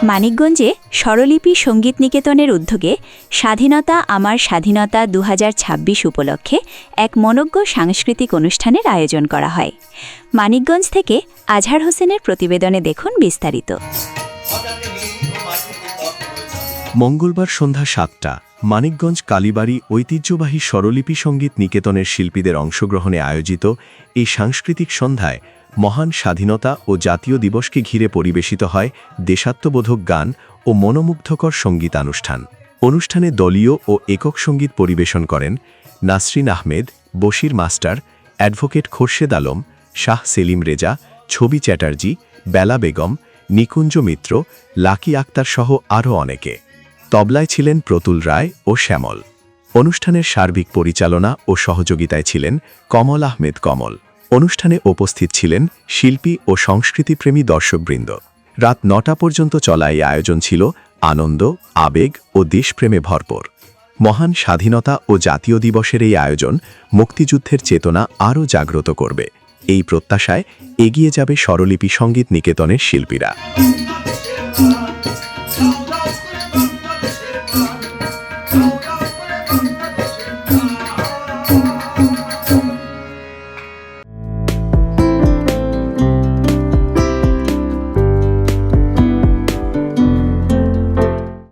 মানিকগঞ্জে স্বরলিপি সঙ্গীত নিকেতনের উদ্যোগে স্বাধীনতা আমার স্বাধীনতা ২০২৬ উপলক্ষে এক মনোজ্ঞ সাংস্কৃতিক অনুষ্ঠানের আয়োজন করা হয়। মানিকগঞ্জ থেকে আজহার হোসেনের প্রতিবেদনে দেখুন বিস্তারিত। মঙ্গলবার সন্ধ্যা ৭টা মানিকগঞ্জ কালীবাড়ি ঐতিহ্যবাহী স্বরলিপি সঙ্গীত নিকেতনের শিল্পীদের অংশগ্রহণে আয়োজিত এই সাংস্কৃতিক সন্ধ্যায় মহান স্বাধীনতা ও জাতীয় দিবসকে ঘিরে পরিবেশিত হয় দেশাত্মবোধক গান ও মনোমুগ্ধকর সঙ্গীতানুষ্ঠান। অনুষ্ঠানে দলীয় ও একক সঙ্গীত পরিবেশন করেন নাসরিন আহমেদ, বশির মাস্টার, অ্যাডভোকেট খোরশেদ আলম, শাহ সেলিম রেজা, ছবি চ্যাটার্জি, বেলা বেগম, নিকুঞ্জ মিত্র, লাকি আক্তার সহ আরও অনেকে। তবলায় ছিলেন প্রতুল রায় ও শ্যামল। অনুষ্ঠানের সার্বিক পরিচালনা ও সহযোগিতায় ছিলেন কমল আহমেদ কমল। অনুষ্ঠানে উপস্থিত ছিলেন শিল্পী ও সংস্কৃতিপ্রেমী দর্শকবৃন্দ। রাত ৯টা পর্যন্ত চলা এই আয়োজন ছিল আনন্দ, আবেগ ও দেশপ্রেমে ভরপুর। মহান স্বাধীনতা ও জাতীয় দিবসের এই আয়োজন মুক্তিযুদ্ধের চেতনা আরও জাগ্রত করবে, এই প্রত্যাশায় এগিয়ে যাবে স্বরলিপি সঙ্গীত নিকেতনের শিল্পীরা।